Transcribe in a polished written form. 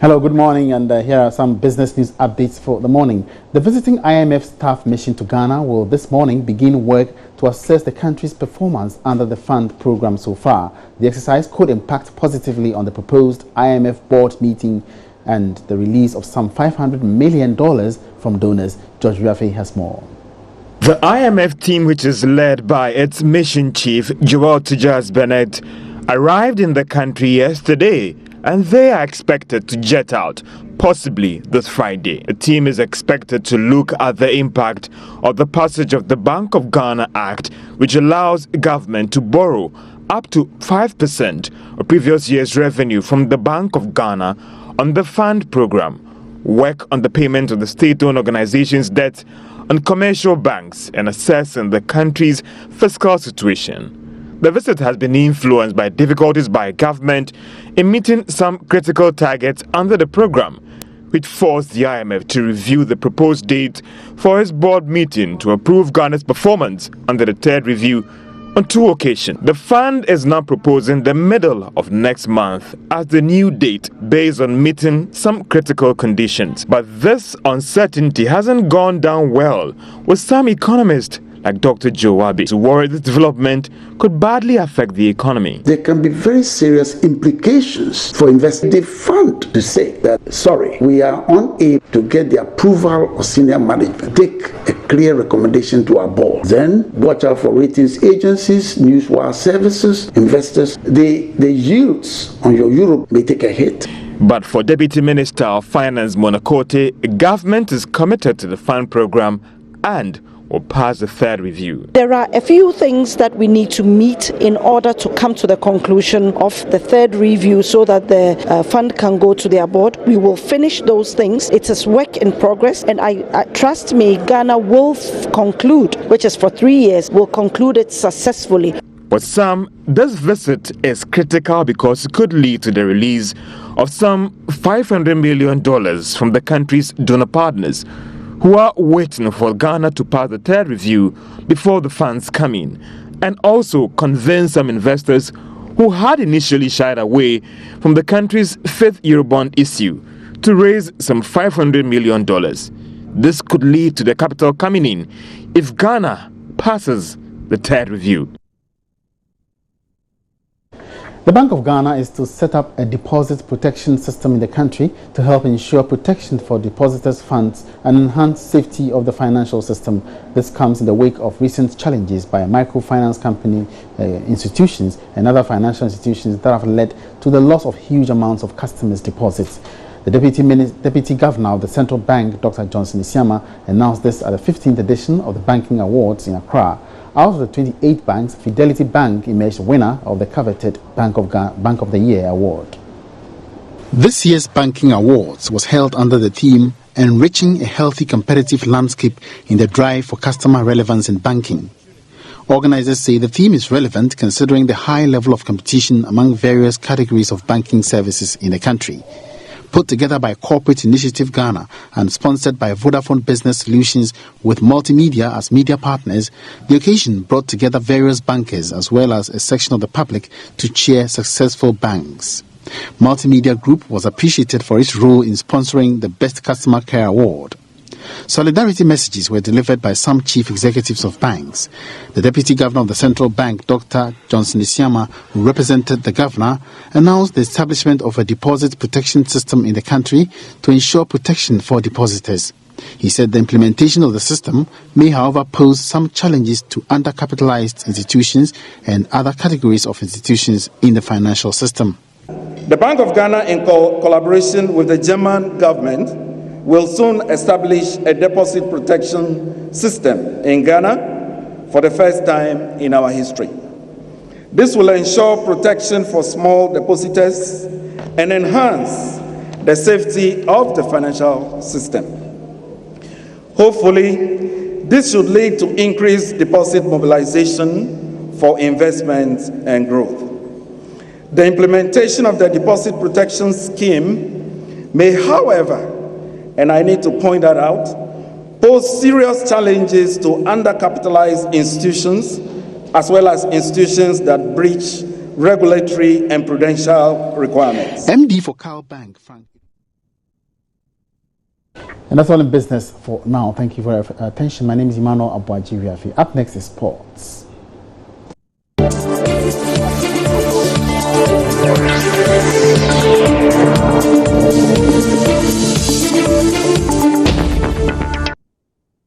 Hello, good morning, and here are some business news updates for the morning. The visiting IMF staff mission to Ghana will this morning begin work to assess the country's performance under the fund program so far. The exercise could impact positively on the proposed IMF board meeting and the release of some $500 million from donors. George Rafe has more. The IMF team, which is led by its mission chief, Joel Tijas Bennett, arrived in the country yesterday, and they are expected to jet out, possibly this Friday. The team is expected to look at the impact of the passage of the Bank of Ghana Act, which allows government to borrow up to 5% of previous year's revenue from the Bank of Ghana on the fund program, work on the payment of the state-owned organizations' debt on commercial banks, and assessing the country's fiscal situation. The visit has been influenced by difficulties by government in meeting some critical targets under the program, which forced the IMF to review the proposed date for its board meeting to approve Ghana's performance under the third review on 2 occasions. The fund is now proposing the middle of next month as the new date based on meeting some critical conditions. But this uncertainty hasn't gone down well with some economists like Dr. Joe Wabi, to worry this development could badly affect the economy. There can be very serious implications for investors. The fund to say that, sorry, we are unable to get the approval of senior management. Take a clear recommendation to our board. Then watch out for ratings agencies, newswire services, investors. The yields on your euro may take a hit. But for Deputy Minister of Finance Monacote, government is committed to the fund program and will pass the third review. There are a few things that we need to meet in order to come to the conclusion of the third review so that the fund can go to their board. We will finish those things. It is work in progress, and I trust me, Ghana will conclude, which is for 3 years, will conclude it successfully. For some, this visit is critical because it could lead to the release of some $500 million from the country's donor partners, who are waiting for Ghana to pass the third review before the funds come in, and also convince some investors who had initially shied away from the country's 5th Eurobond issue to raise some $500 million. This could lead to the capital coming in if Ghana passes the third review. The Bank of Ghana is to set up a deposit protection system in the country to help ensure protection for depositors' funds and enhance safety of the financial system. This comes in the wake of recent challenges by microfinance company institutions and other financial institutions that have led to the loss of huge amounts of customers' deposits. The Deputy Governor of the Central Bank, Dr. Johnson Isiama, announced this at the 15th edition of the Banking Awards in Accra. Out of the 28 banks, Fidelity Bank emerged winner of the coveted Bank of the Year award. This year's Banking Awards was held under the theme Enriching a Healthy Competitive Landscape in the Drive for Customer Relevance in Banking. Organizers say the theme is relevant considering the high level of competition among various categories of banking services in the country. Put together by Corporate Initiative Ghana and sponsored by Vodafone Business Solutions with Multimedia as media partners, the occasion brought together various bankers as well as a section of the public to cheer successful banks. Multimedia Group was appreciated for its role in sponsoring the Best Customer Care Award. Solidarity messages were delivered by some chief executives of banks. The Deputy Governor of the Central Bank, Dr. Johnson Isiama, who represented the governor, announced the establishment of a deposit protection system in the country to ensure protection for depositors. He said the implementation of the system may, however, pose some challenges to undercapitalized institutions and other categories of institutions in the financial system. The Bank of Ghana, in collaboration with the German government, will soon establish a deposit protection system in Ghana for the first time in our history. This will ensure protection for small depositors and enhance the safety of the financial system. Hopefully, this should lead to increased deposit mobilization for investment and growth. The implementation of the deposit protection scheme may, however, and I need to point that out, pose serious challenges to undercapitalized institutions as well as institutions that breach regulatory and prudential requirements. MD for Cal Bank, Frank. And that's all in business for now. Thank you for your attention. My name is Emmanuel Abuaji. Up next is sports.